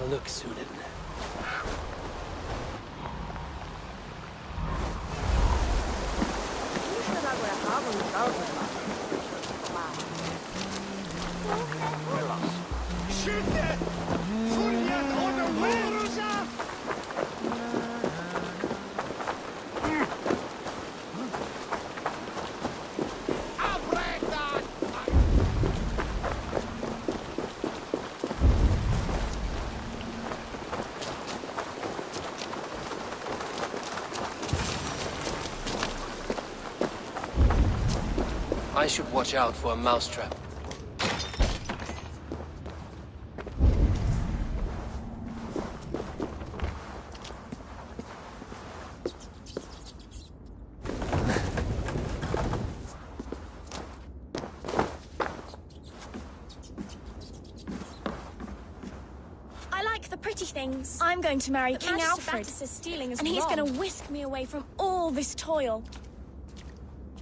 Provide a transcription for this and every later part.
a look, suited. I should watch out for a mousetrap. I like the pretty things. I'm going to marry King Alfred, and he's going to whisk me away from all this toil.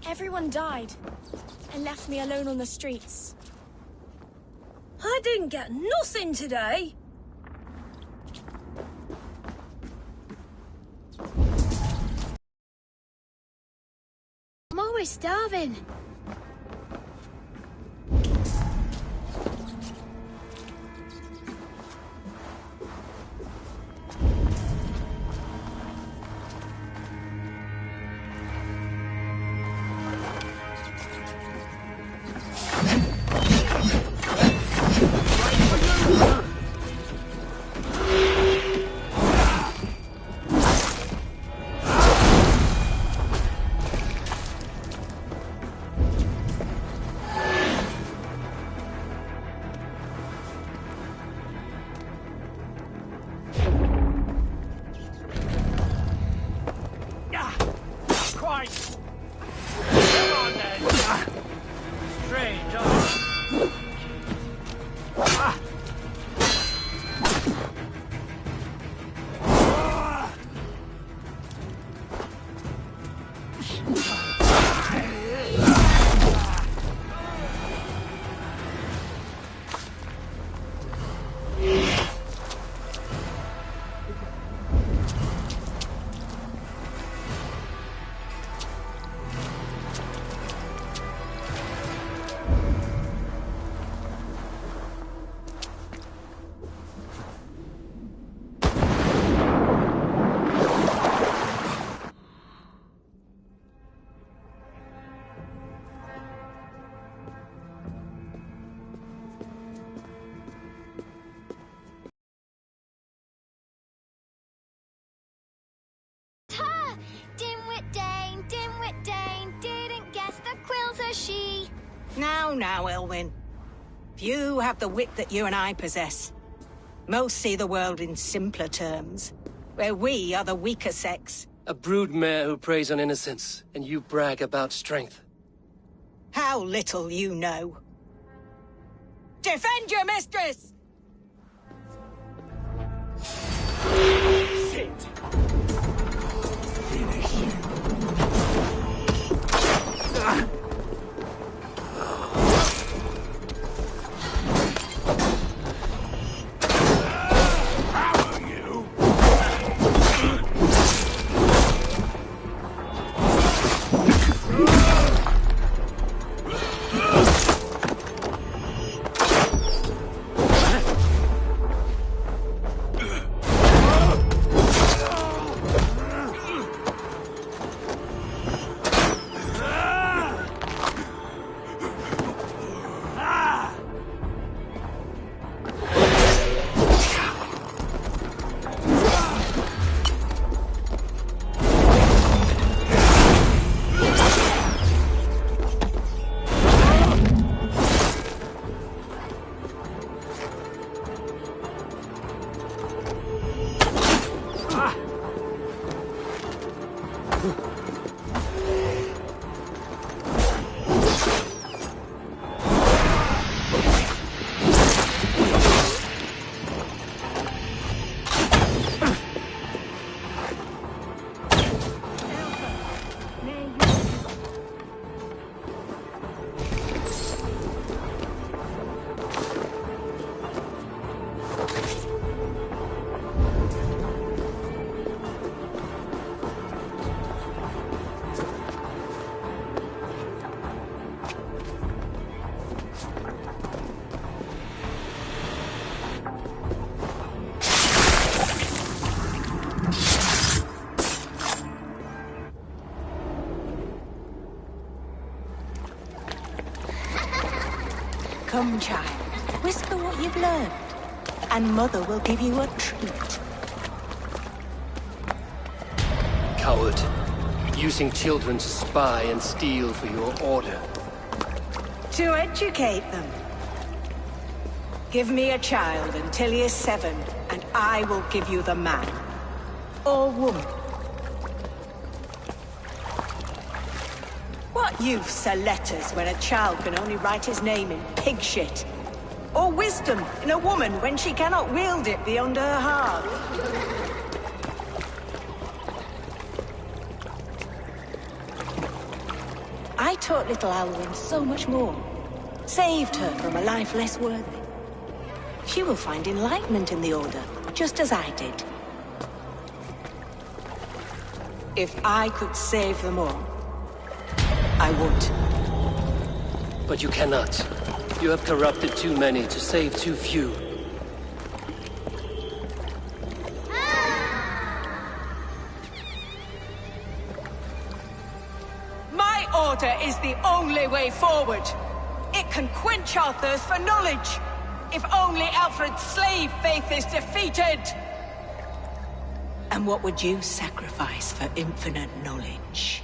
Everyone died and left me alone on the streets. I didn't get nothing today. I'm always starving. Dimwit Dane, didn't guess the quill's a she. Now, Elwyn. Few have the wit that you and I possess. Most see the world in simpler terms, where we are the weaker sex. A broodmare who preys on innocence, and you brag about strength. How little you know. Defend your mistress! Shit! Finish you. Come, child. Whisper what you've learned, and Mother will give you a treat. Coward. Using children to spy and steal for your order. To educate them. Give me a child until he is 7, and I will give you the man. Or woman. What use are letters when a child can only write his name in pig shit? Or wisdom in a woman when she cannot wield it beyond her heart? I taught little Alwyn so much more. Saved her from a life less worthy. She will find enlightenment in the Order, just as I did. If I could save them all, I would. But you cannot. You have corrupted too many to save too few. My order is the only way forward. It can quench our thirst for knowledge. If only Alfred's slave faith is defeated! And what would you sacrifice for infinite knowledge?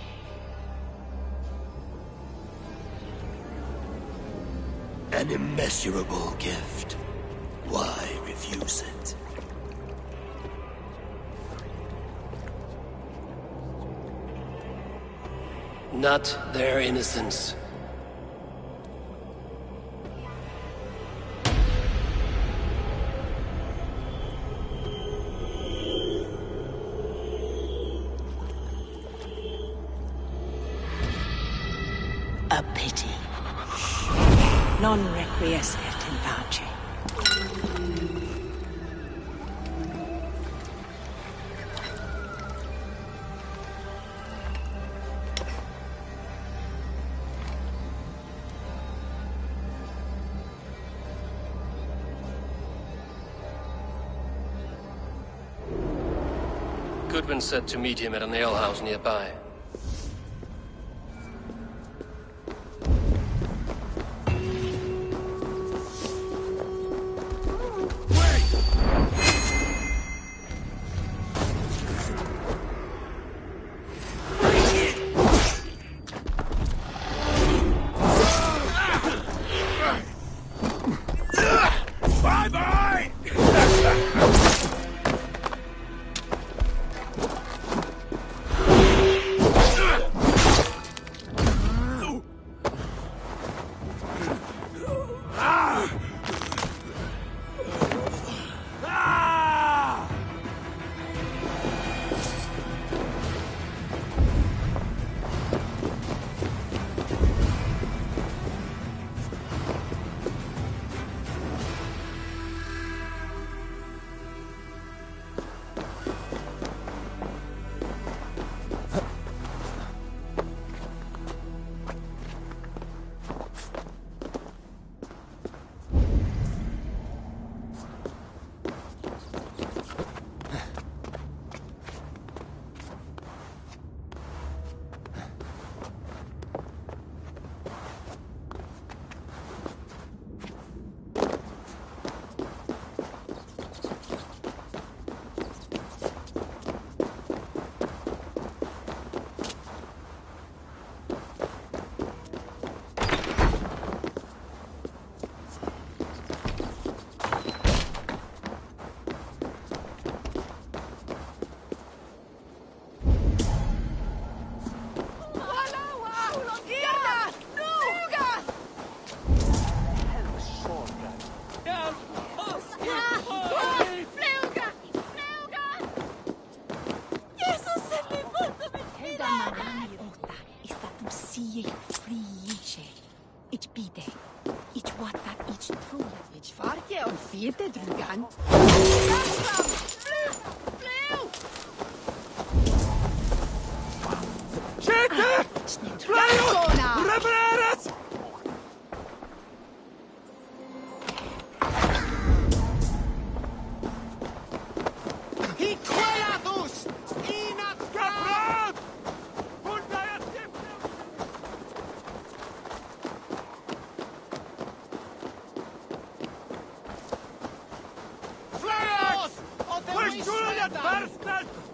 An immeasurable gift. Why refuse it? Not their innocence. A pity. Non requiescat in pace. Goodwin said to meet him at an alehouse nearby.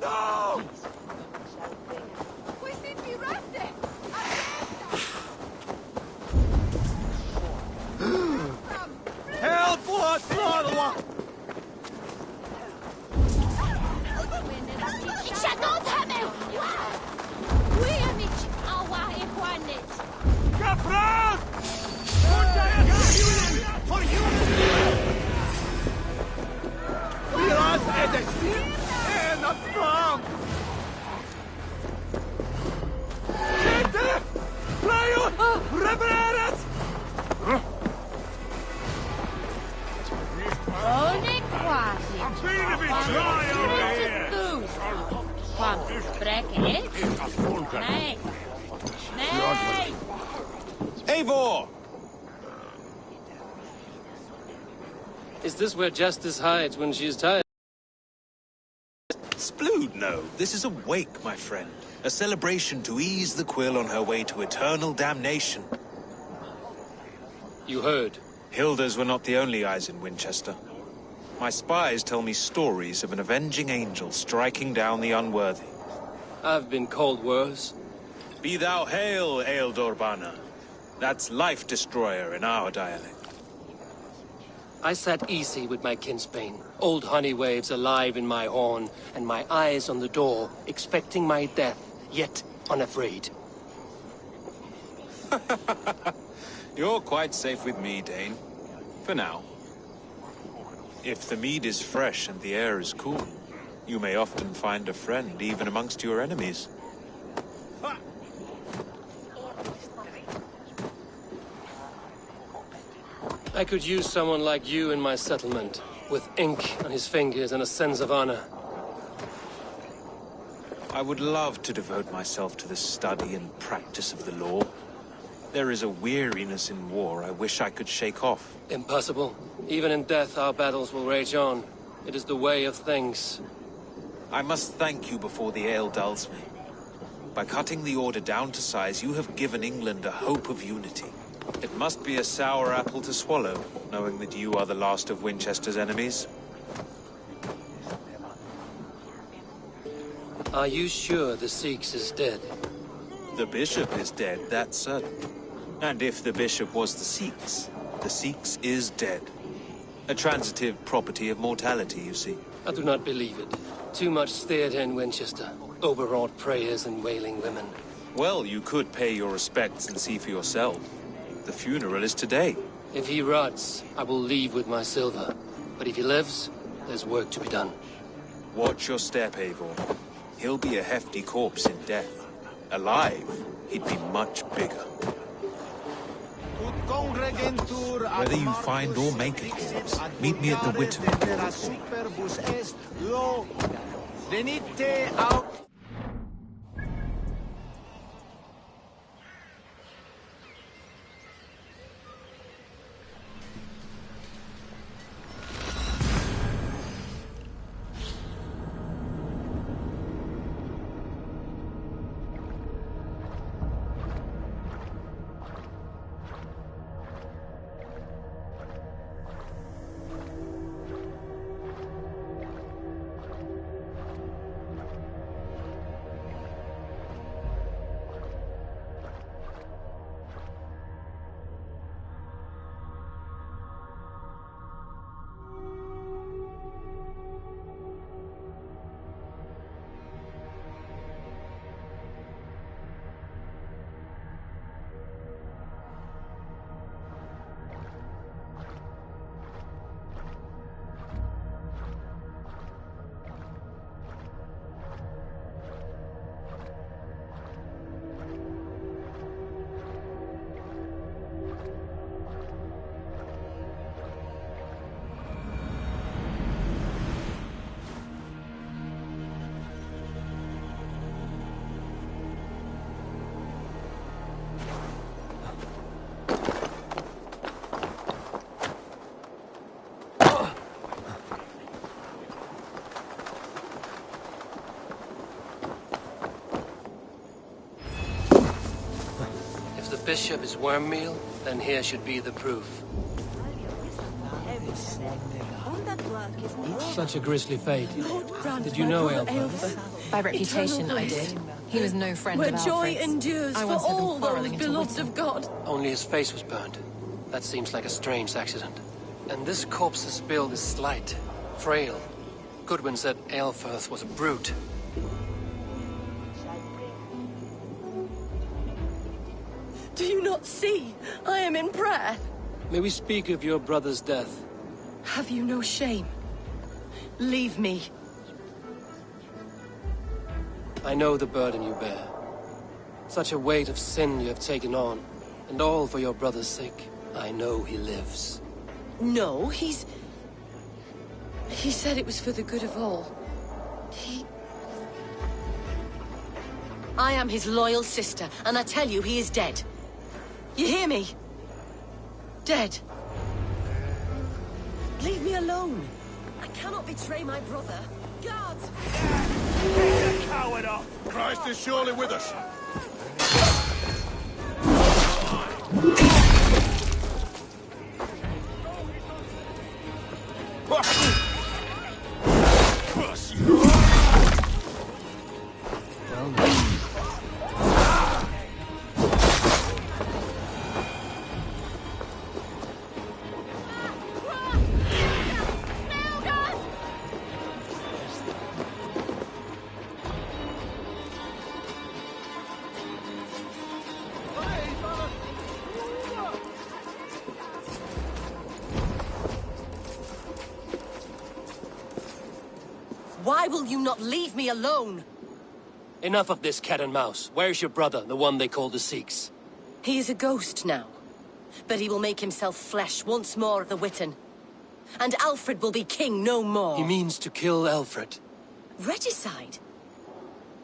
No! Help! What? Kapran! For you! Miras edesin en atram! Gente! Playo! Revereres! Only quasi. I'm feeling a bit dry over here! Nee. Nee. Eivor! Is this where Justice hides when she's tired? Splood, no. This is a wake, my friend. A celebration to ease the quill on her way to eternal damnation. You heard. Hilda's were not the only eyes in Winchester. My spies tell me stories of an avenging angel striking down the unworthy. I've been called worse. Be thou hail, Ealdorbanna. That's Life Destroyer in our dialect. I sat easy with my kinsbane, old honey waves alive in my horn, and my eyes on the door, expecting my death, yet unafraid. You're quite safe with me, Dane. For now. If the mead is fresh and the air is cool, you may often find a friend even amongst your enemies. I could use someone like you in my settlement, with ink on his fingers and a sense of honor. I would love to devote myself to the study and practice of the law. There is a weariness in war I wish I could shake off. Impossible. Even in death, our battles will rage on. It is the way of things. I must thank you before the ale dulls me. By cutting the order down to size, you have given England a hope of unity. It must be a sour apple to swallow, knowing that you are the last of Winchester's enemies. Are you sure the Sikhs is dead? The bishop is dead, that's certain. And if the bishop was the Sikhs is dead. A transitive property of mortality, you see. I do not believe it. Too much theatre in Winchester. Overwrought prayers and wailing women. Well, you could pay your respects and see for yourself. The funeral is today. If he rots, I will leave with my silver. But if he lives, there's work to be done. Watch your step, Eivor. He'll be a hefty corpse in death. Alive, he'd be much bigger. Whether you find or make a corpse, meet me at the Wittem. The bishop is worm meal, then here should be the proof. Such a grisly fate. Did you know Aelfir? By reputation, I did. He was no friend of Alfred's. Where joy endures for all those beloved of God. Only his face was burned. That seems like a strange accident. And this corpse's build is slight, frail. Goodwin said Aelfir was a brute. Do you not see? I am in prayer. May we speak of your brother's death? Have you no shame? Leave me. I know the burden you bear. Such a weight of sin you have taken on, and all for your brother's sake. I know he lives. No, He said it was for the good of all. I am his loyal sister, and I tell you he is dead. You hear me? Dead. Leave me alone. I cannot betray my brother. Guards! Get the coward up! Christ is surely with us. Why will you not leave me alone? Enough of this cat and mouse. Where's your brother, the one they call the Sikhs? He is a ghost now. But he will make himself flesh once more of the Witten. And Alfred will be king no more. He means to kill Alfred. Regicide?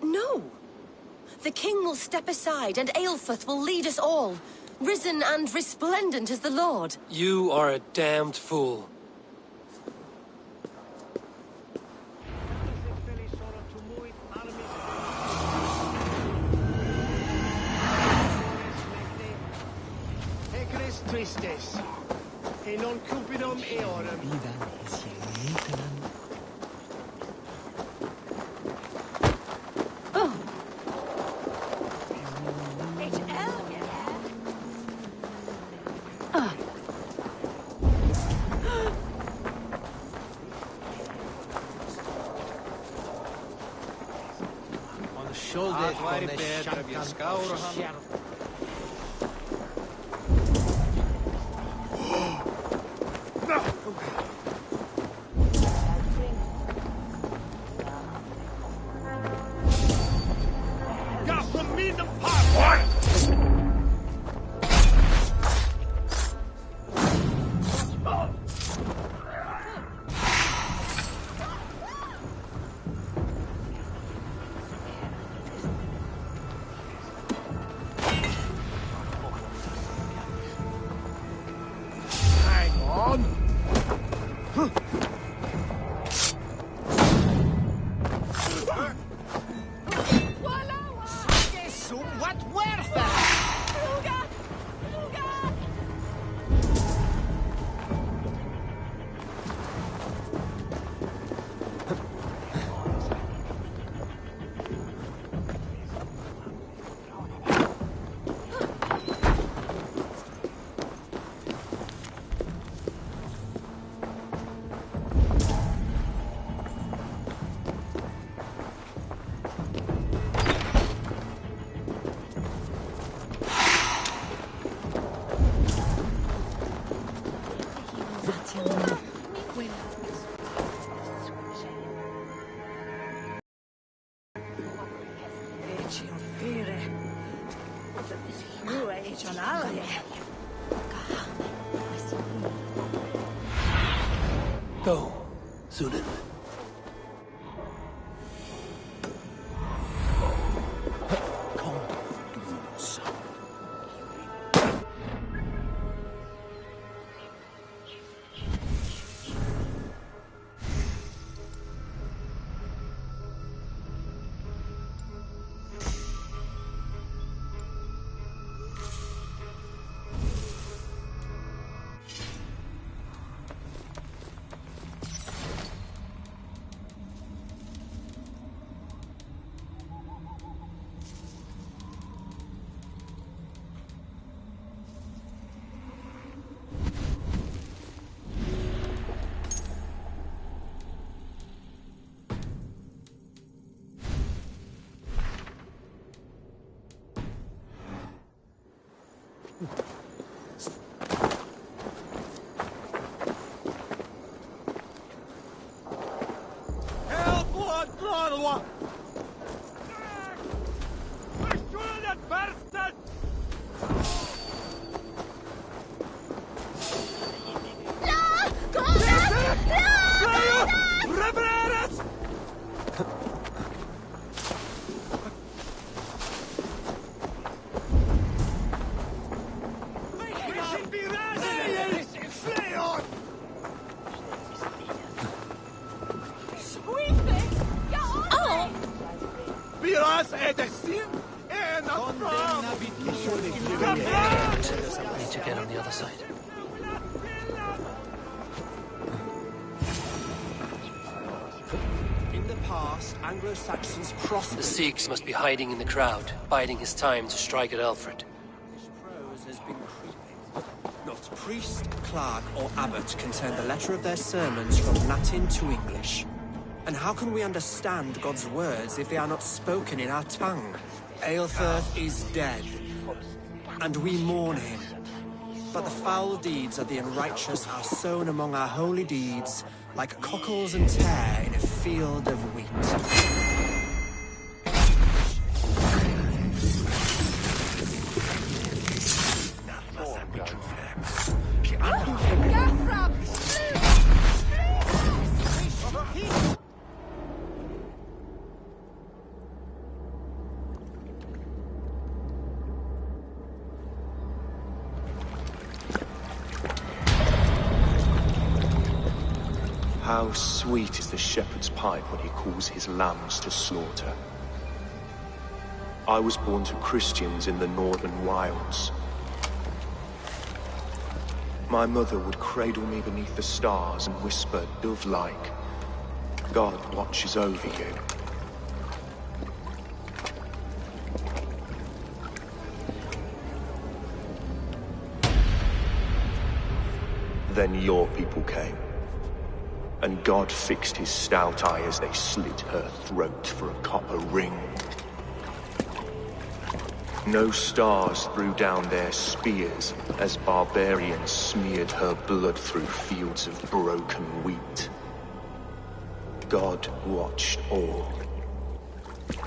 No. The king will step aside and Aelfir will lead us all. Risen and resplendent as the Lord. You are a damned fool. Tristes, e non cupidum eorum. Oh. Ah. On the shoulder van de Shankan. Go, Sunan. Valois! Need to get on the other side. In the past, Anglo-Saxons prospered. The Sikhs must be hiding in the crowd, biding his time to strike at Alfred. This prose has been creeping. Not priest, clerk, or abbot can turn the letter of their sermons from Latin to English. And how can we understand God's words if they are not spoken in our tongue? Aelfirth is dead, and we mourn him. But the foul deeds of the unrighteous are sown among our holy deeds, like cockles and tare in a field of wheat. How sweet is the shepherd's pipe when he calls his lambs to slaughter. I was born to Christians in the northern wilds. My mother would cradle me beneath the stars and whisper, dove-like, God watches over you. Then your people came. And God fixed his stout eye as they slit her throat for a copper ring. No stars threw down their spears as barbarians smeared her blood through fields of broken wheat. God watched all,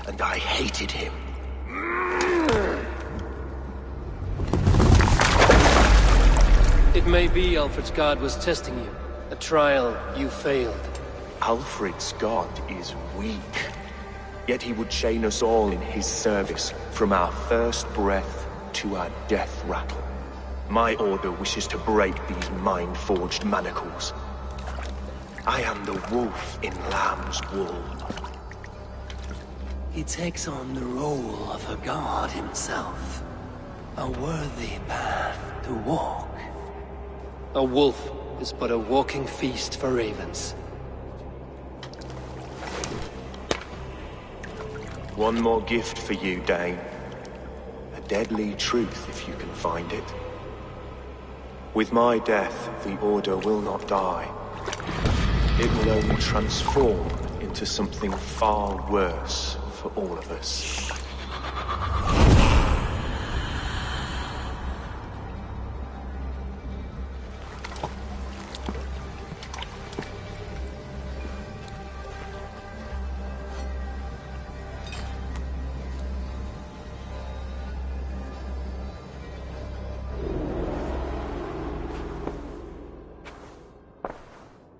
and I hated him. It may be Alfred's God was testing you. A trial you failed. Alfred's God is weak. Yet he would chain us all in his service, from our first breath to our death rattle. My order wishes to break these mind-forged manacles. I am the wolf in lamb's wool. He takes on the role of a god himself. A worthy path to walk. A wolf is but a walking feast for ravens. One more gift for you, Dane. A deadly truth, if you can find it. With my death, the Order will not die. It will only transform into something far worse for all of us.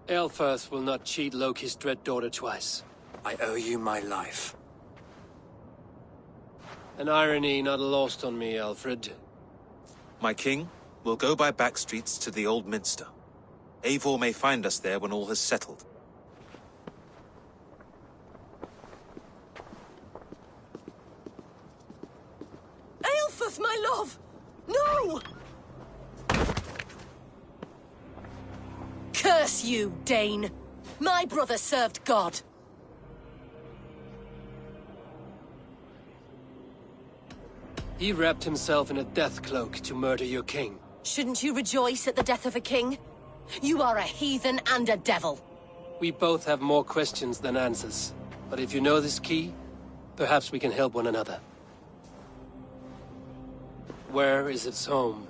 Aelfirth will not cheat Loki's dread daughter twice. I owe you my life. An irony not lost on me, Alfred. My king, we'll go by back streets to the Old Minster. Eivor may find us there when all has settled. Aelfirth, my love! No! Curse you, Dane! My brother served God. He wrapped himself in a death cloak to murder your king. Shouldn't you rejoice at the death of a king? You are a heathen and a devil. We both have more questions than answers. But if you know this key, perhaps we can help one another. Where is its home?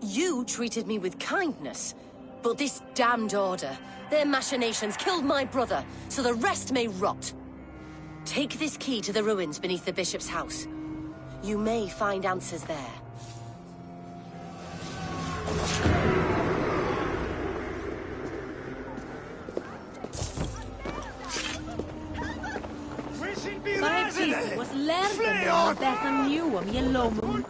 You treated me with kindness. But this damned order, their machinations killed my brother, so the rest may rot. Take this key to the ruins beneath the bishop's house. You may find answers there. Was lärde detta nu om Yellowmoon.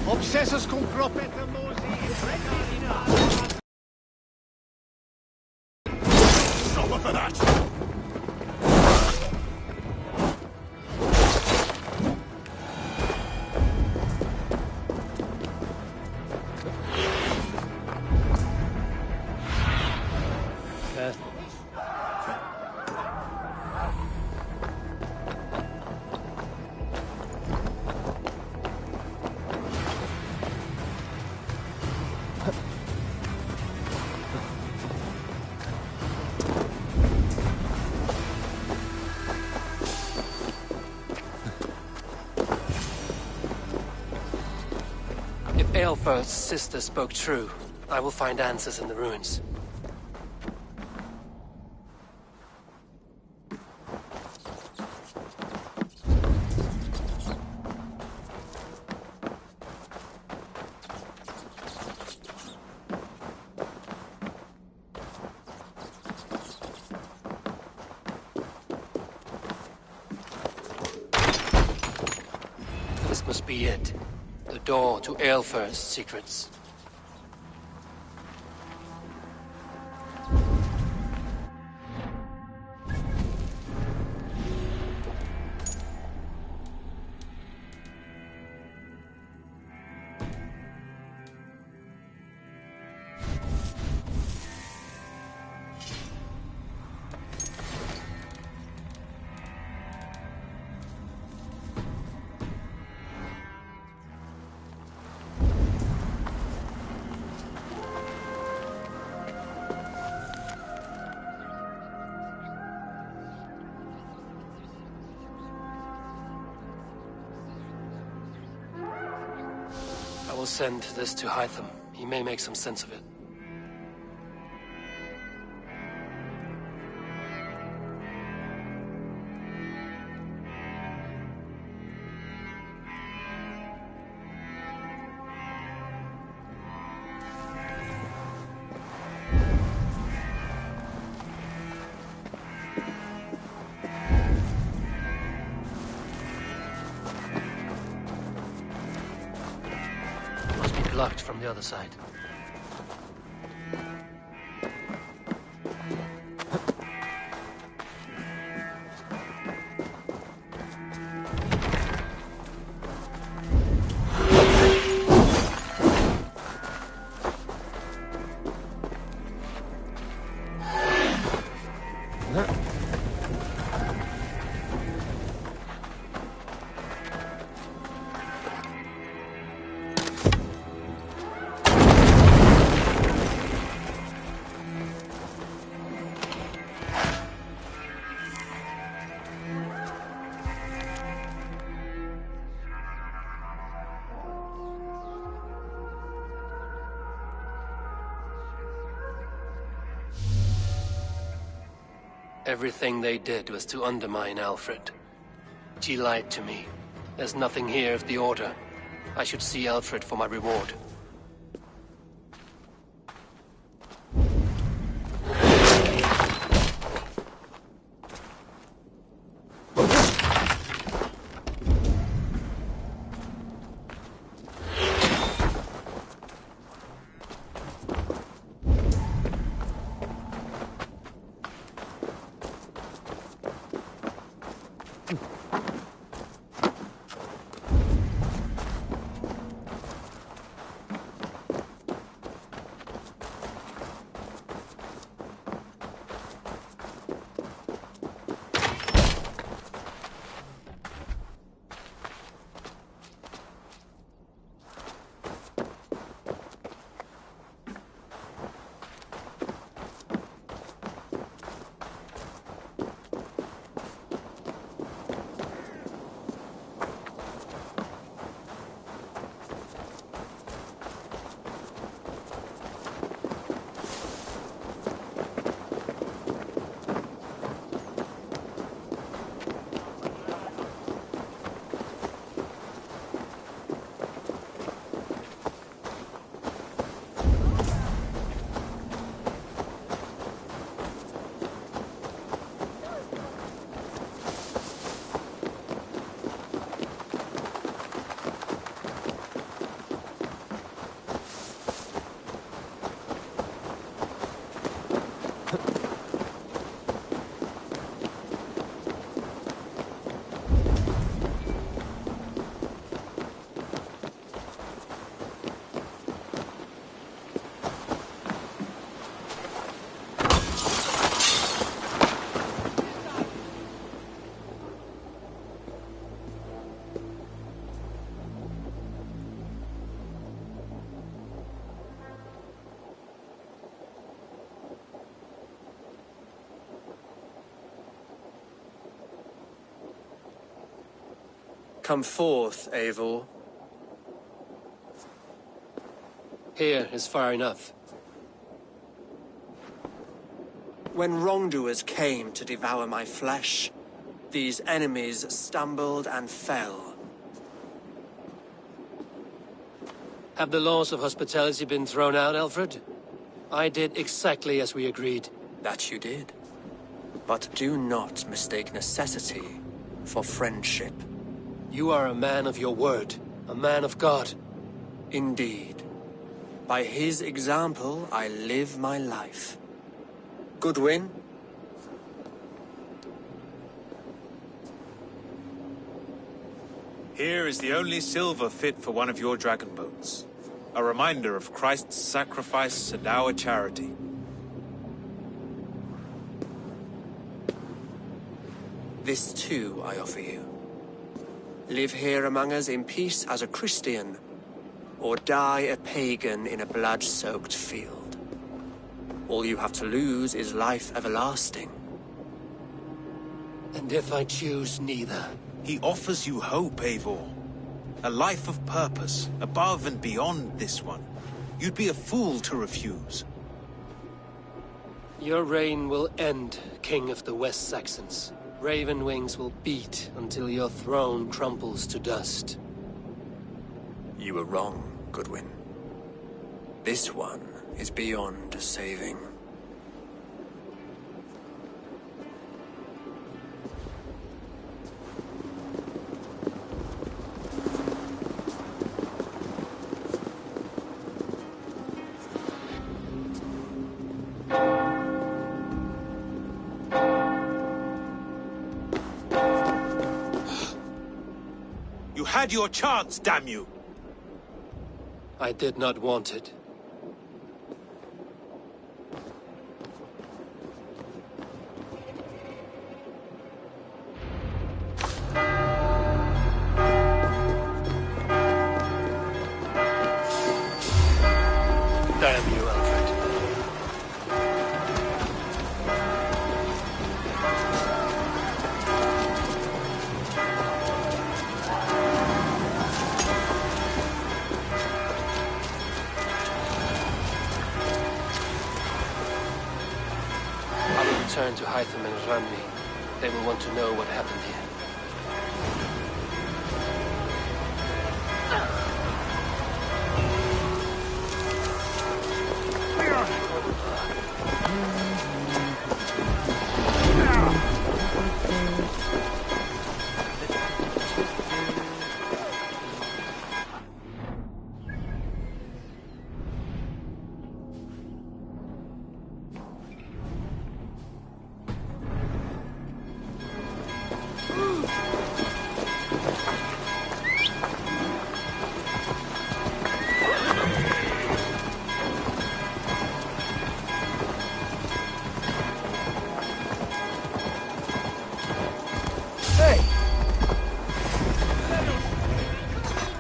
Obsessos cum propeta Suffer for that! Aelfirth's sister spoke true. I will find answers in the ruins. This must be it. The door to Aelfirth's secrets. will send this to Hytham. He may make some sense of it. Blocked from the other side. Everything they did was to undermine Alfred. She lied to me. There's nothing here of the Order. I should see Alfred for my reward. Come forth, Eivor. Here is far enough. When wrongdoers came to devour my flesh, these enemies stumbled and fell. Have the laws of hospitality been thrown out, Alfred? I did exactly as we agreed. That you did. But do not mistake necessity for friendship. You are a man of your word, a man of God. Indeed. By his example, I live my life. Goodwin? Here is the only silver fit for one of your dragon boats. A reminder of Christ's sacrifice and our charity. This too I offer you. Live here among us in peace as a Christian, or die a pagan in a blood-soaked field. All you have to lose is life everlasting. And if I choose neither? He offers you hope, Eivor. A life of purpose, above and beyond this one. You'd be a fool to refuse. Your reign will end, King of the West Saxons. Raven wings will beat until your throne crumbles to dust. You were wrong, Goodwin. This one is beyond saving. You had your chance, damn you! I did not want it. Damn you, Alfred. I will return to Hytham and Rami. They will want to know what happened here.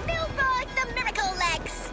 Billboard the Miracle Legs!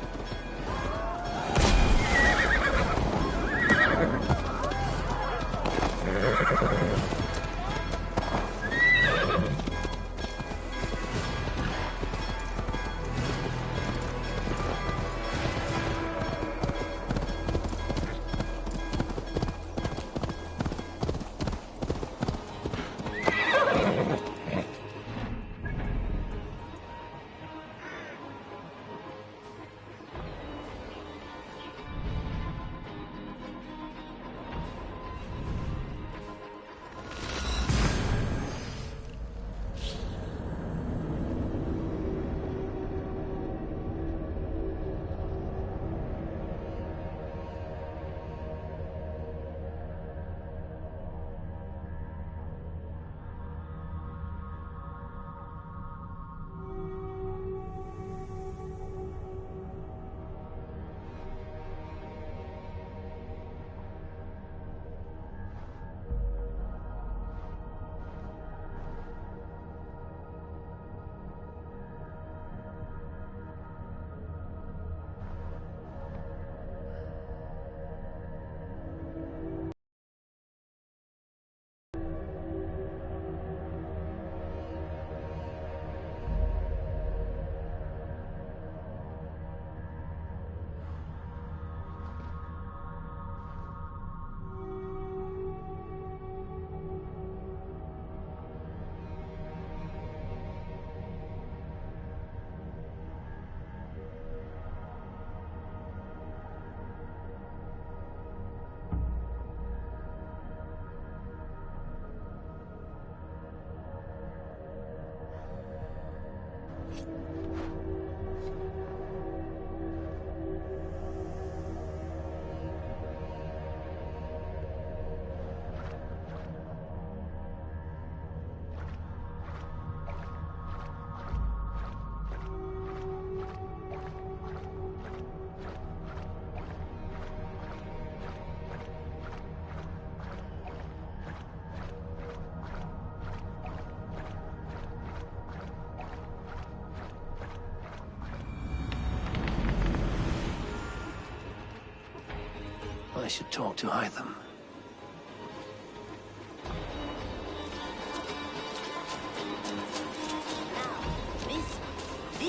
I should talk to Hytham.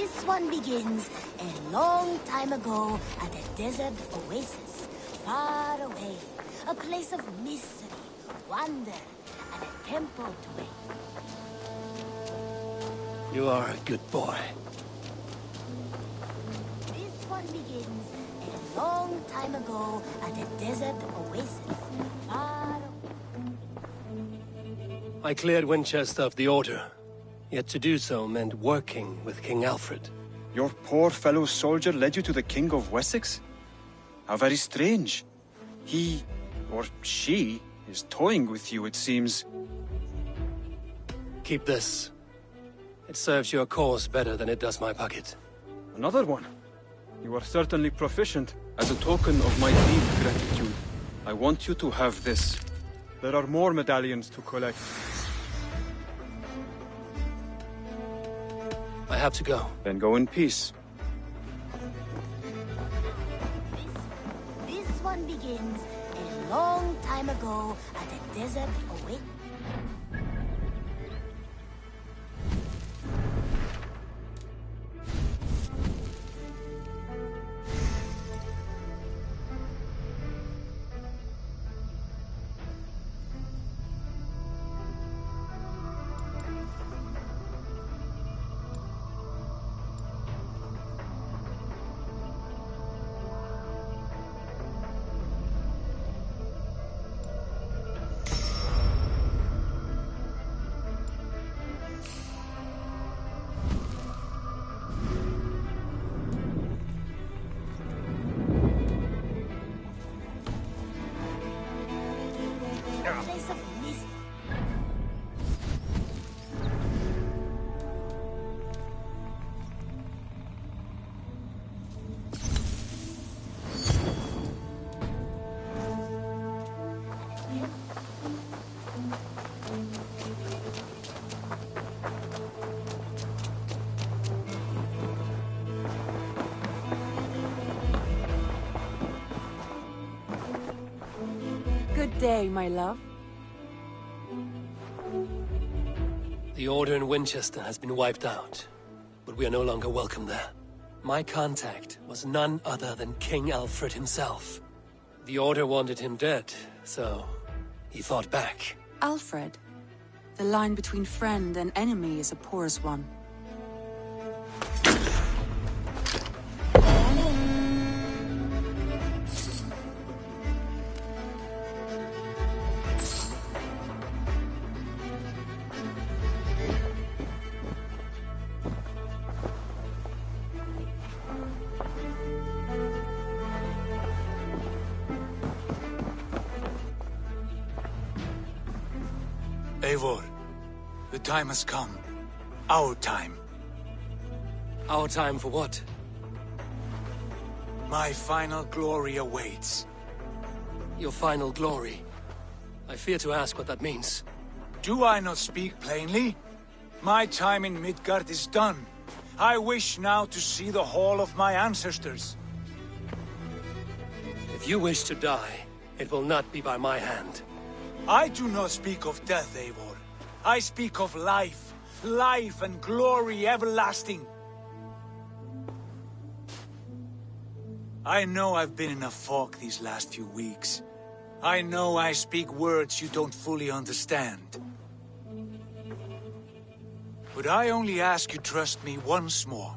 This one begins a long time ago at a desert oasis, far away. A place of mystery, wonder, and a temple to wait. You are a good boy. This one begins a long time ago at a desert oasis, far away. I cleared Winchester of the Order. Yet to do so meant working with King Alfred. Your poor fellow soldier led you to the King of Wessex? How very strange. He, or she, is toying with you, it seems. Keep this. It serves your cause better than it does my pocket. Another one? You are certainly proficient. As a token of my deep gratitude, I want you to have this. There are more medallions to collect. I have to go. Then go in peace. This one begins a long time ago at a desert oasis. Good day, my love. The Order in Winchester has been wiped out, but we are no longer welcome there. My contact was none other than King Alfred himself. The Order wanted him dead, so he fought back. Alfred, the line between friend and enemy is a porous one. Eivor, the time has come. Our time. Our time for what? My final glory awaits. Your final glory? I fear to ask what that means. Do I not speak plainly? My time in Midgard is done. I wish now to see the hall of my ancestors. If you wish to die, it will not be by my hand. I do not speak of death, Eivor. I speak of life. Life and glory everlasting. I know I've been in a fog these last few weeks. I know I speak words you don't fully understand. But I only ask you trust me once more.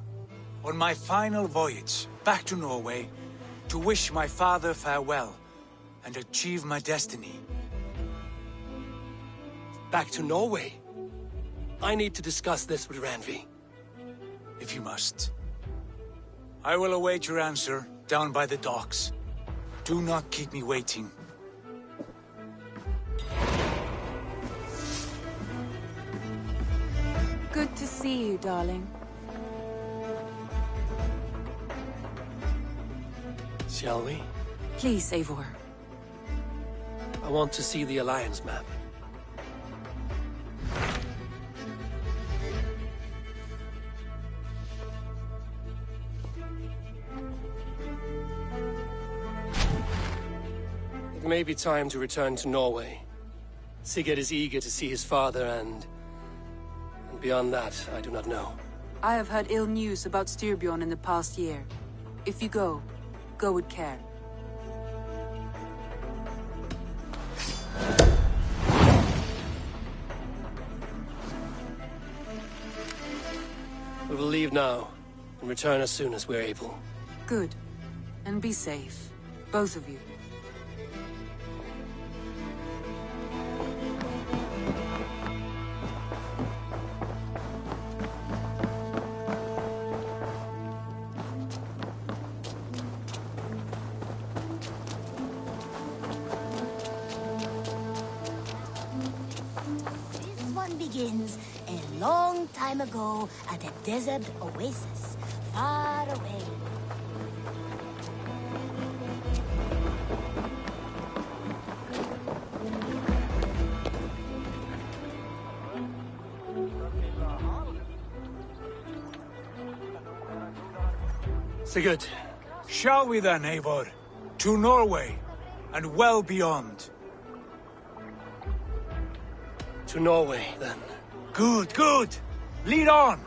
On my final voyage back to Norway, to wish my father farewell and achieve my destiny. Back to Norway? I need to discuss this with Randvi. If you must. I will await your answer down by the docks. Do not keep me waiting. Good to see you, darling. Shall we? Please, Eivor. I want to see the Alliance map. It may be time to return to Norway. Sigurd is eager to see his father and beyond that, I do not know. I have heard ill news about Styrbjorn in the past year. If you go, go with care. We will leave now, and return as soon as we're able. Good. And be safe. Both of you. This one begins a long time ago at a desert oasis, far away. Sigurd. Shall we then, Eivor? To Norway, and well beyond. To Norway, then. Good, good! Lead on!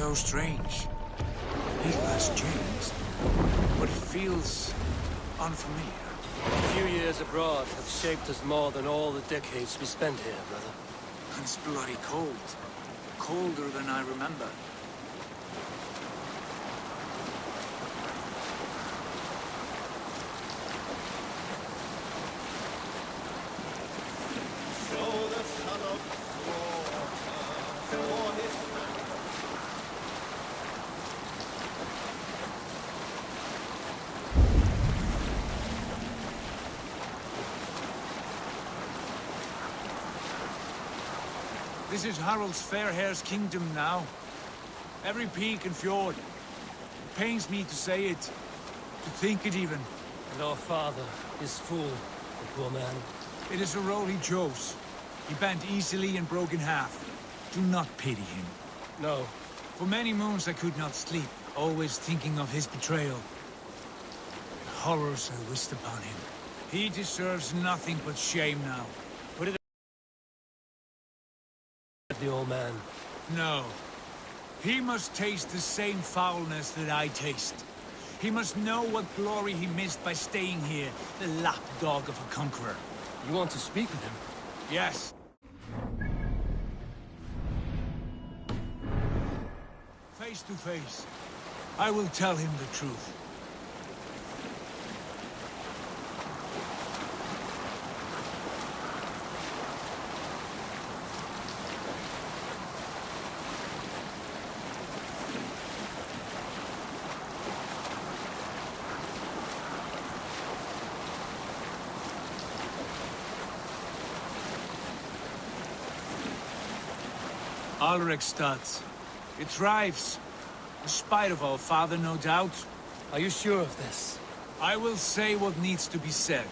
So strange. Mithras changed, but it feels unfamiliar. A few years abroad have shaped us more than all the decades we spent here, brother. And it's bloody cold. Colder than I remember. This is Harald's fair hair's kingdom now. Every peak and fjord. It pains me to say it, to think it even. And our father is full, the poor man. It is a role he chose. He bent easily and broke in half. Do not pity him. No. For many moons I could not sleep, always thinking of his betrayal. The horrors I wished upon him. He deserves nothing but shame now. Put it the old man. No. He must taste the same foulness that I taste. He must know what glory he missed by staying here, the lapdog of a conqueror. You want to speak with him? Yes. Face to face. I will tell him the truth. Alrekstad. It thrives. In spite of our father, no doubt. Are you sure of this? I will say what needs to be said.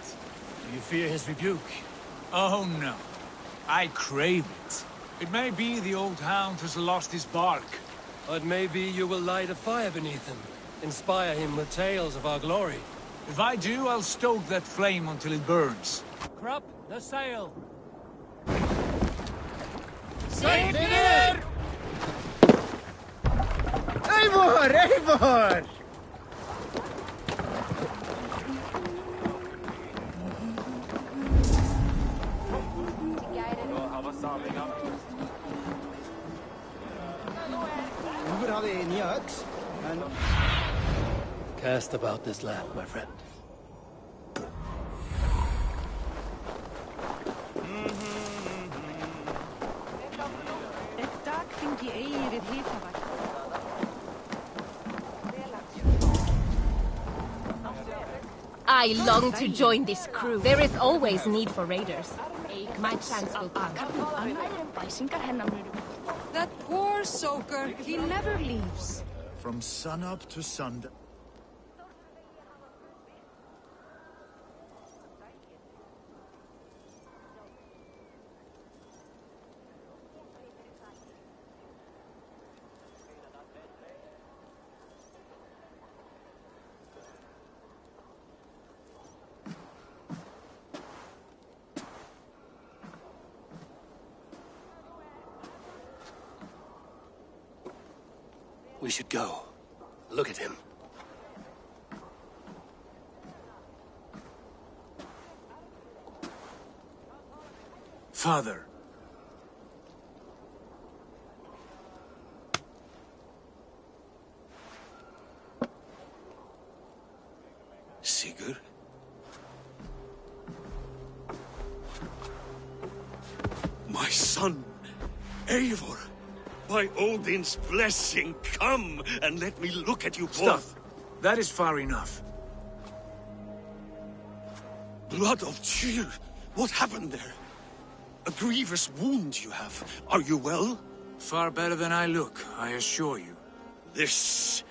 Do you fear his rebuke? Oh no. I crave it. It may be the old hound has lost his bark. But maybe you will light a fire beneath him. Inspire him with tales of our glory. If I do, I'll stoke that flame until it burns. Crop the sail! Sail neer! Eivor! Eivor! Hur har vi nya öx? Cast about this land, my friend. I long to join this crew. There is always need for raiders. My chance will come. That poor soaker, he never leaves. From sunup to sundown. We should go. Look at him. Father. Sigurd? My son, Eivor! By Odin's blessing, come and let me look at you both. Stop. That is far enough. Blood of Tyr, what happened there? A grievous wound you have. Are you well? Far better than I look, I assure you. This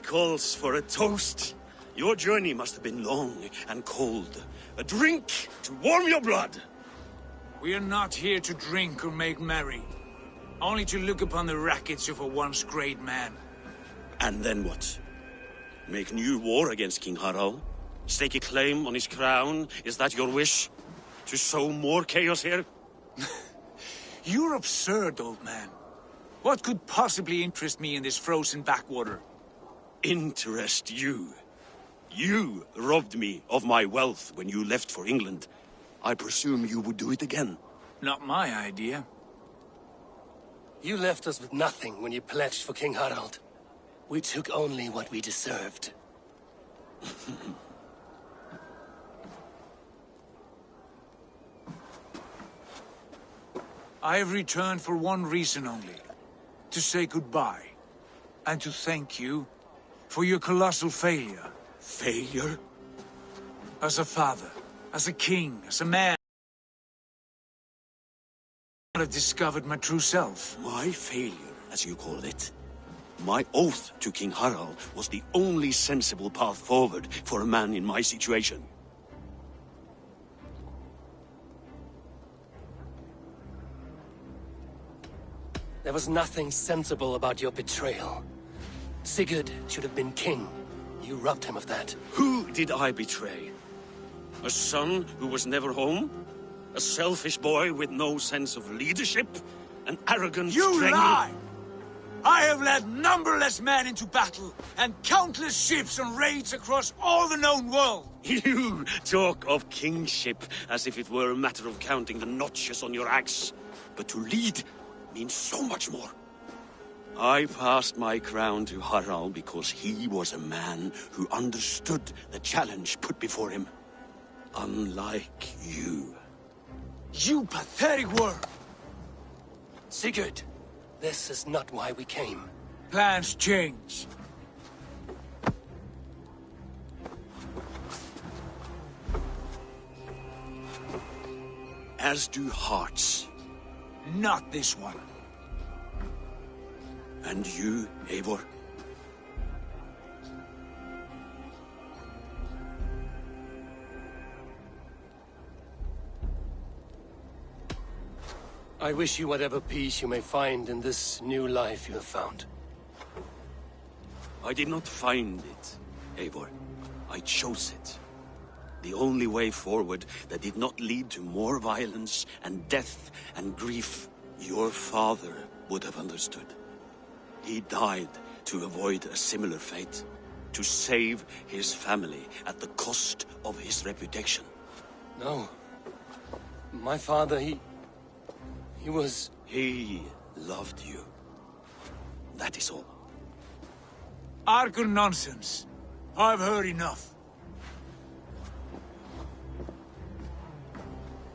calls for a toast. Your journey must have been long and cold. A drink to warm your blood. We are not here to drink or make merry. Only to look upon the wreckage of a once great man. And then what? Make new war against King Harald? Stake a claim on his crown? Is that your wish? To sow more chaos here? You're absurd, old man. What could possibly interest me in this frozen backwater? Interest you? You robbed me of my wealth when you left for England. I presume you would do it again. Not my idea. You left us with nothing when you pledged for King Harald. We took only what we deserved. I have returned for one reason only. To say goodbye. And to thank you for your colossal failure. Failure? As a father, as a king, as a man. I have discovered my true self. My failure, as you call it. My oath to King Harald was the only sensible path forward for a man in my situation. There was nothing sensible about your betrayal. Sigurd should have been king. You robbed him of that. Who did I betray? A son who was never home? A selfish boy with no sense of leadership? An arrogant You strength? lie! I have led numberless men into battle, and countless ships on raids across all the known world. You talk of kingship as if it were a matter of counting the notches on your axe. But to lead means so much more. I passed my crown to Harald because he was a man who understood the challenge put before him. Unlike you. You pathetic worm! Sigurd, this is not why we came. Plans change. As do hearts. Not this one. And you, Eivor? I wish you whatever peace you may find in this new life you have found. I did not find it, Eivor. I chose it. The only way forward that did not lead to more violence and death and grief. Your father would have understood. He died to avoid a similar fate. To save his family at the cost of his reputation. No. My father, he was... He loved you. That is all. Argon nonsense. I've heard enough.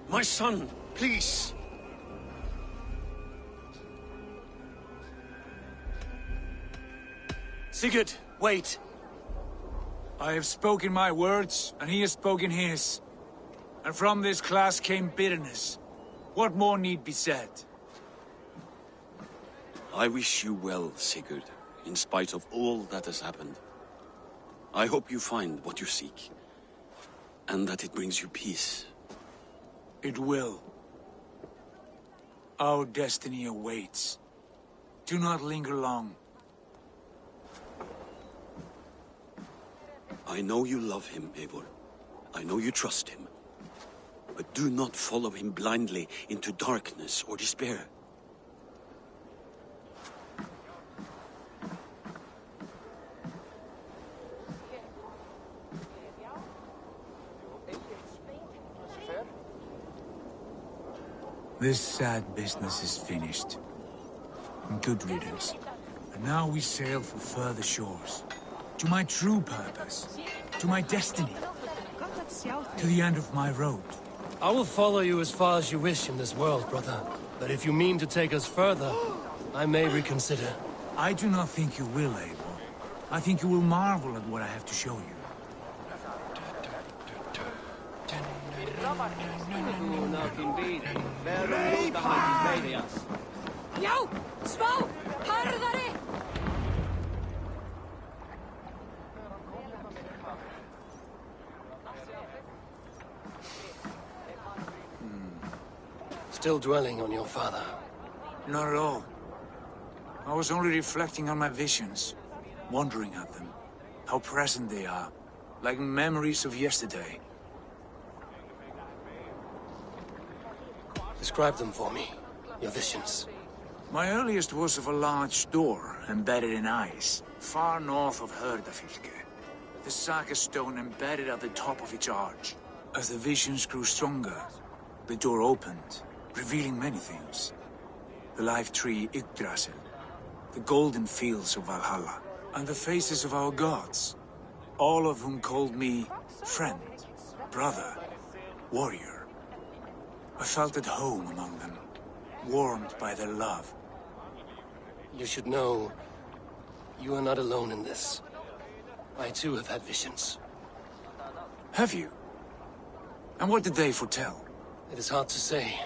My son, please. Sigurd, wait. I have spoken my words, and he has spoken his. And from this clash came bitterness. What more need be said? I wish you well, Sigurd, in spite of all that has happened. I hope you find what you seek, and that it brings you peace. It will. Our destiny awaits. Do not linger long. I know you love him, Eivor. I know you trust him. But do not follow him blindly into darkness or despair. This sad business is finished. Good riddance. And now we sail for further shores. To my true purpose. To my destiny. To the end of my road. I will follow you as far as you wish in this world, brother. But if you mean to take us further, I may reconsider. I do not think you will, Eivor. I think you will marvel at what I have to show you. Yo! Smó! Harðari! Still dwelling on your father? Not at all. I was only reflecting on my visions, wondering at them. How present they are, like memories of yesterday. Describe them for me, your visions. My earliest was of a large door embedded in ice, far north of Herdafylke. The saga stone embedded at the top of its arch. As the visions grew stronger, the door opened, revealing many things. The life tree Yggdrasil, the golden fields of Valhalla, and the faces of our gods, all of whom called me friend, brother, warrior. I felt at home among them, warmed by their love. You should know, you are not alone in this. I too have had visions. Have you? And what did they foretell? It is hard to say.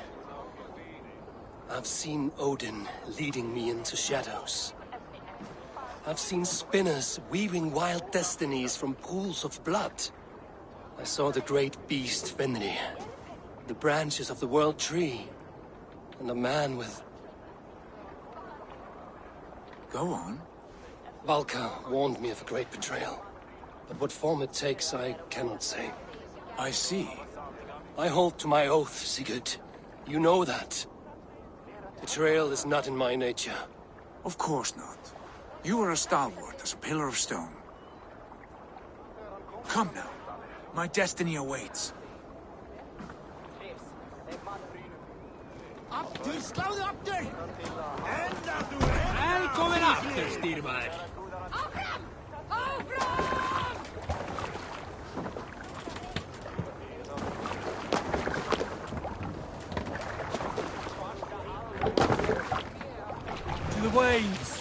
I've seen Odin leading me into shadows. I've seen spinners weaving wild destinies from pools of blood. I saw the great beast Fenrir, the branches of the world tree, and a man with... Go on. Valka warned me of a great betrayal. But what form it takes, I cannot say. I see. I hold to my oath, Sigurd. You know that. Betrayal is not in my nature. Of course not. You are a stalwart as a pillar of stone. Come now. My destiny awaits. Aftur, sláðu aftur! Velkomin aftur, stýrmaður. Áfram! Áfram! To the waves!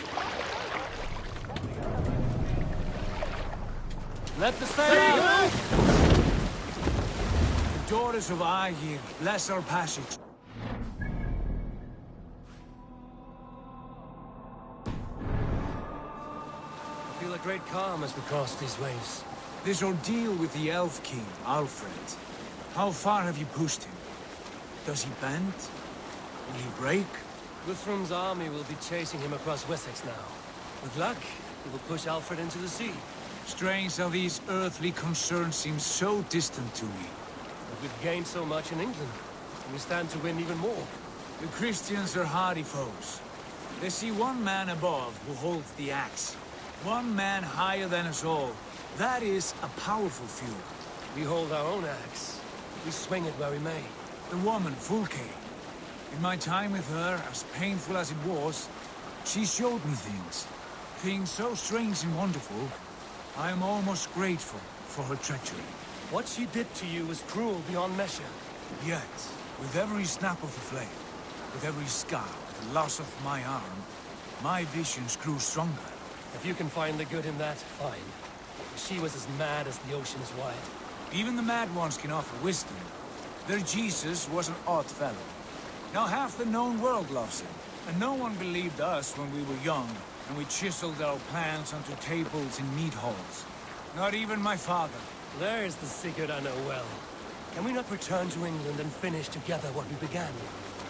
Let the sail out! The daughters of Aegir, bless our passage. great calm as we crossed these waves. This ordeal with the Elf King, Alfred. How far have you pushed him? Does he bend? Will he break? Guthrum's army will be chasing him across Wessex now. With luck, he will push Alfred into the sea. Strange how these earthly concerns seem so distant to me. But we've gained so much in England, and we stand to win even more. The Christians are hardy foes. They see one man above who holds the axe. One man higher than us all. That is a powerful feud. We hold our own axe. We swing it where we may. The woman, Fulke. In my time with her, as painful as it was, she showed me things. Things so strange and wonderful, I am almost grateful for her treachery. What she did to you was cruel beyond measure. Yet, with every snap of the flame, with every scar, the loss of my arm, my visions grew stronger. If you can find the good in that, fine. She was as mad as the ocean is wide. Even the mad ones can offer wisdom. Their Jesus was an odd fellow. Now half the known world loves him, and no one believed us when we were young, and we chiseled our plans onto tables in mead halls. Not even my father. There is the secret I know well. Can we not return to England and finish together what we began?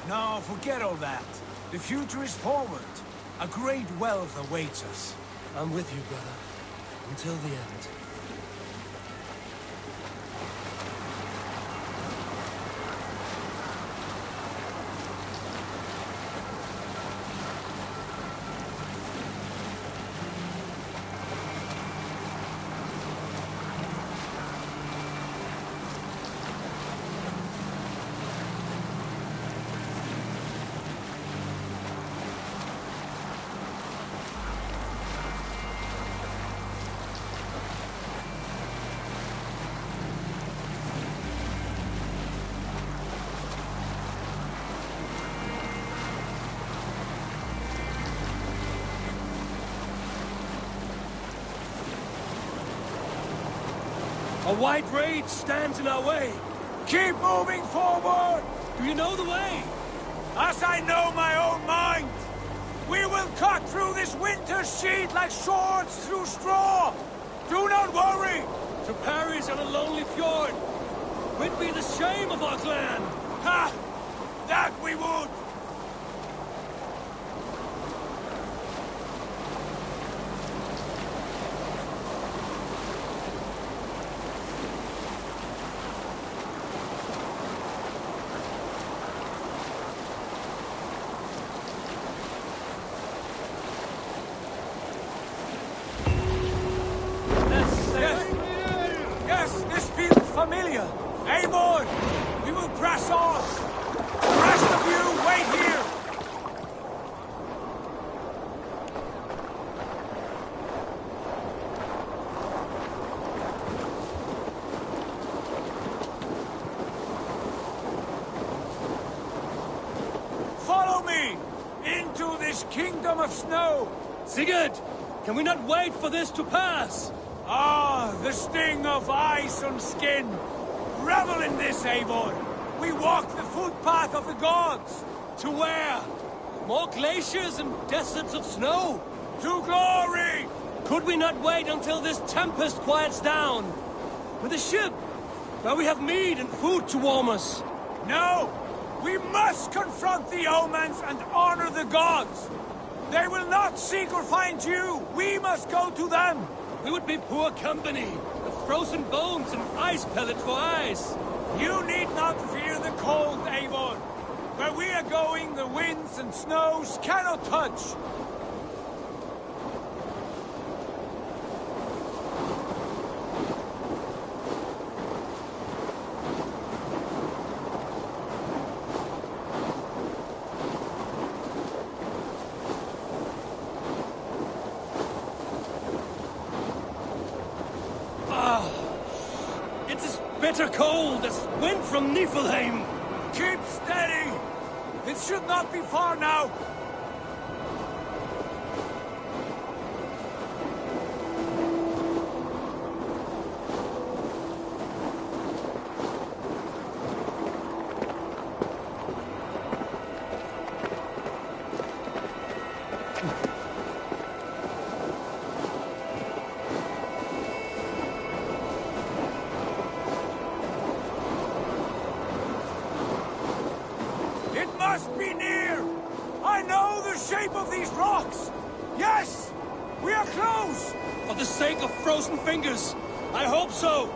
No, forget all that. The future is forward. A great wealth awaits us. I'm with you, brother. Until the end. A white rage stands in our way. Keep moving forward! Do you know the way? As I know my own mind! We will cut through this winter's sheet like swords through straw! Do not worry! To perish on a lonely fjord would be the shame of our clan! Ha! That we would! Familiar! Eivor! We will press on! The rest of you, wait here! Follow me! Into this kingdom of snow! Sigurd! Can we not wait for this to pass? Ah, the sting of ice on skin! Revel in this, Eivor! We walk the footpath of the gods! To where? More glaciers and deserts of snow? To glory! Could we not wait until this tempest quiets down? With a ship, where we have mead and food to warm us? No! We must confront the omens and honor the gods! They will not seek or find you! We must go to them! We would be poor company, with frozen bones and ice pellets for eyes. You need not fear the cold, Eivor. Where we are going, the winds and snows cannot touch. Bitter cold as wind from Niflheim. Keep steady! It should not be far now! must be near! I know the shape of these rocks! Yes! We are close! For the sake of frozen fingers, I hope so!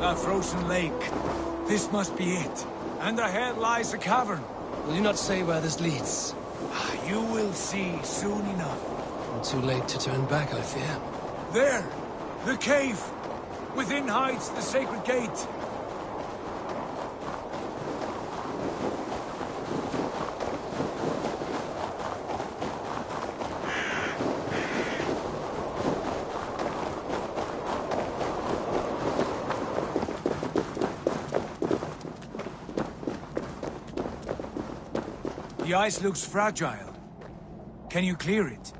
A frozen lake. This must be it. And ahead lies a cavern. Will you not say where this leads? You will see soon enough. Too late to turn back, I fear. There! The cave! Within hides the sacred gate. The ice looks fragile. Can you clear it?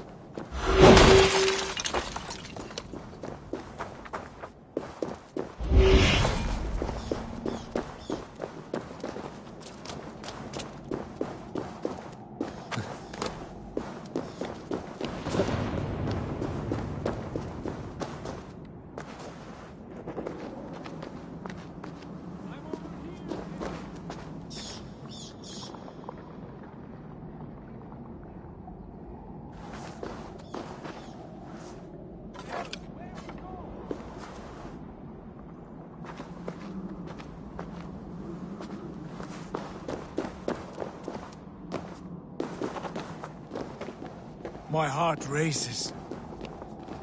My heart races.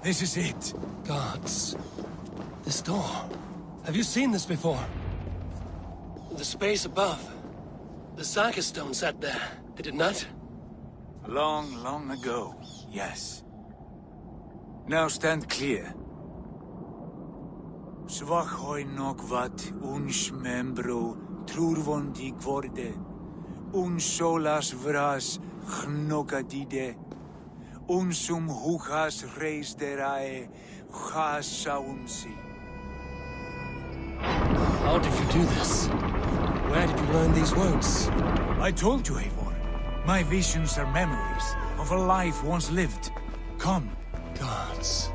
This is it. Gods. This door. Have you seen this before? The space above. The Sarkis stone sat there, did it not? Long, long ago, yes. Now stand clear. Svachoi nokvat uns membro trurvondi gvorde. Un solas vras gnokadide. Unsum huchas reis derae chasaunsi. How did you do this? Where did you learn these words? I told you, Eivor. My visions are memories of a life once lived. Come. Gods.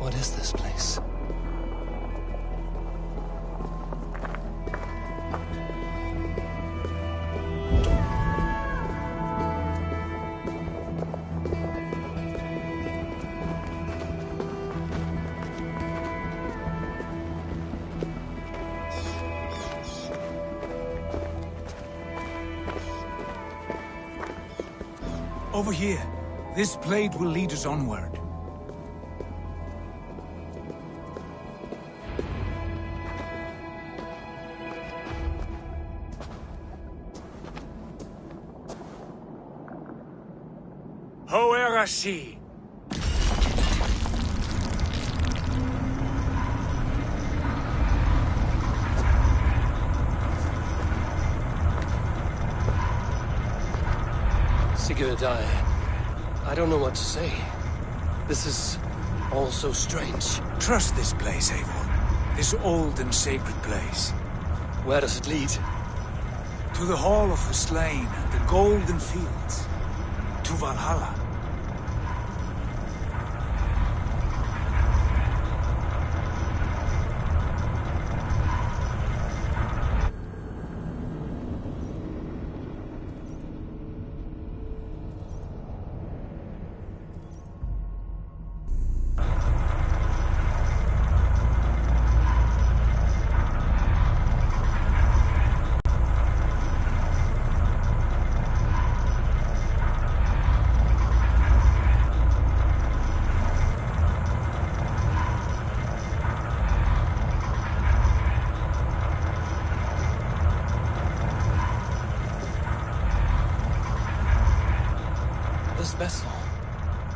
What is this place? Over here. This blade will lead us onward. Hoerasi! Sigurd, I don't know what to say. This is all so strange. Trust this place, Eivor. This old and sacred place. Where does it lead? To the Hall of the Slain and the Golden Fields. To Valhalla. This vessel,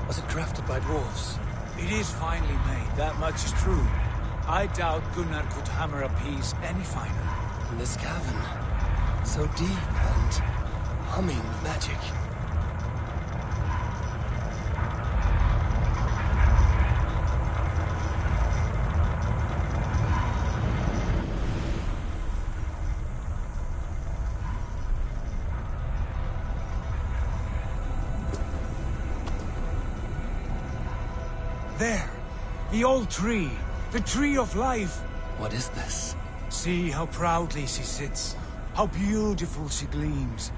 was it crafted by dwarves? It is finely made, that much is true. I doubt Gunnar could hammer a piece any finer. In this cavern, so deep and humming with magic. There. The old tree. The tree of life. What is this? See how proudly she sits. How beautiful she gleams.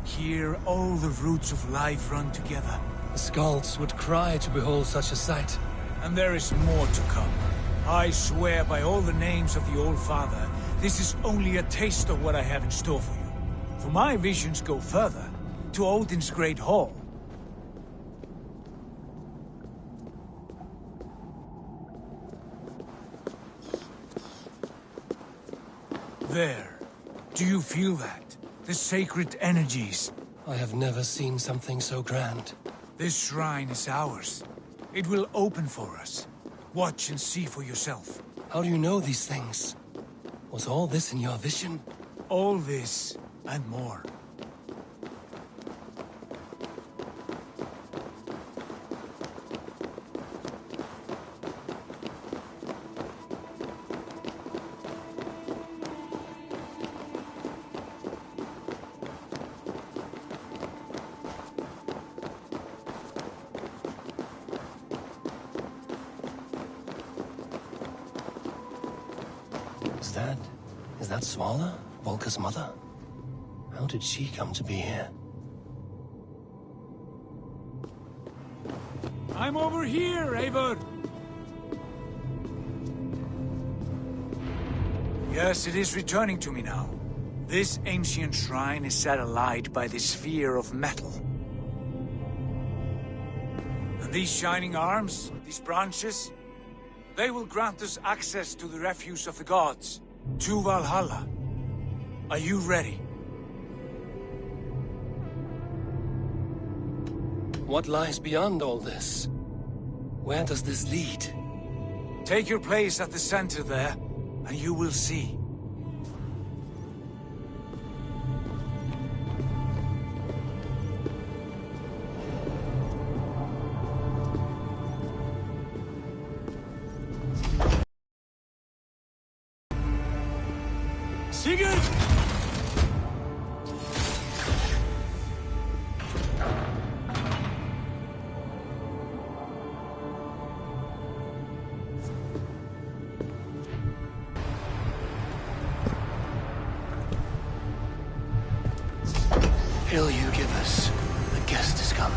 Here all the roots of life run together. The Skalds would cry to behold such a sight. And there is more to come. I swear by all the names of the Old Father, this is only a taste of what I have in store for you. For my visions go further, to Odin's Great Hall. There. Do you feel that? The sacred energies. I have never seen something so grand. This shrine is ours. It will open for us. Watch and see for yourself. How do you know these things? Was all this in your vision? All this, and more. Is that Svala, Volka's mother? How did she come to be here? I'm over here, Eivor! Yes, it is returning to me now. This ancient shrine is set alight by the sphere of metal. And these shining arms, these branches, they will grant us access to the refuse of the gods. To Valhalla. Are you ready? What lies beyond all this? Where does this lead? Take your place at the center there, and you will see. Sigurd! Hail you give us. The guest has come.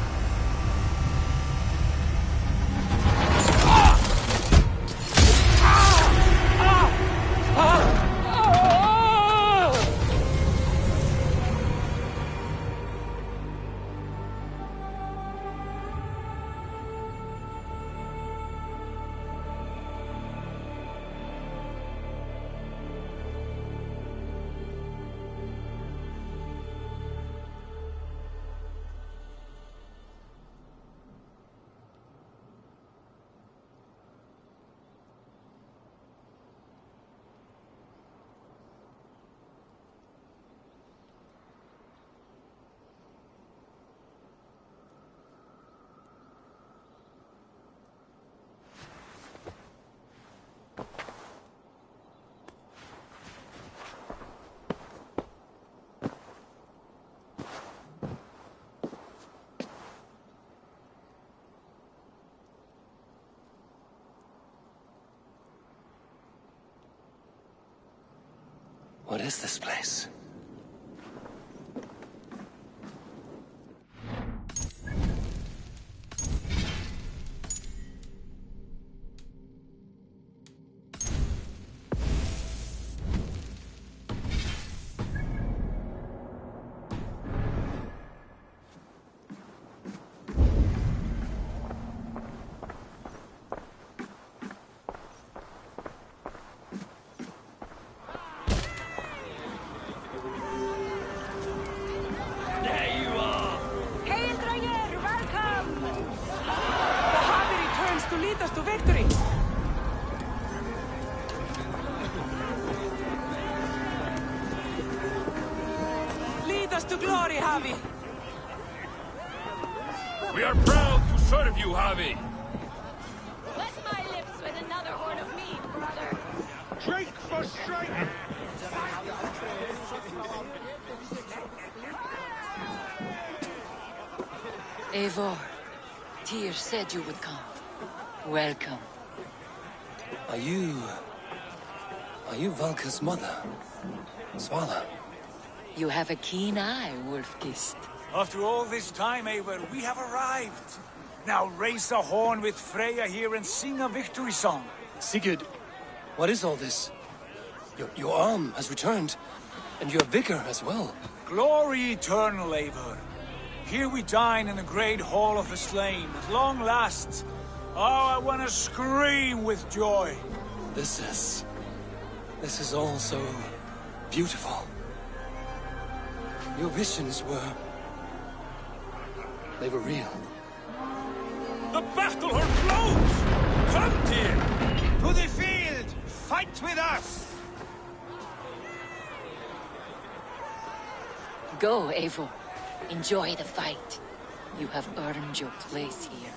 What is this place? To glory, Javi! We are proud to serve you, Javi! Bless my lips with another horn of mead, brother! Drink for strength! Eivor, Tyr said you would come. Welcome. Are you Valka's mother? Svala? You have a keen eye, Wolfgist. After all this time, Eivor, we have arrived. Now raise a horn with Freya here and sing a victory song. Sigurd, what is all this? Your arm has returned, and your vigor as well. Glory eternal, Eivor. Here we dine in the great hall of the slain, at long last. Oh, I want to scream with joy. This is all so beautiful. Your visions they were real. The battle are close! Come, dear! To the field! Fight with us! Go, Eivor. Enjoy the fight. You have earned your place here.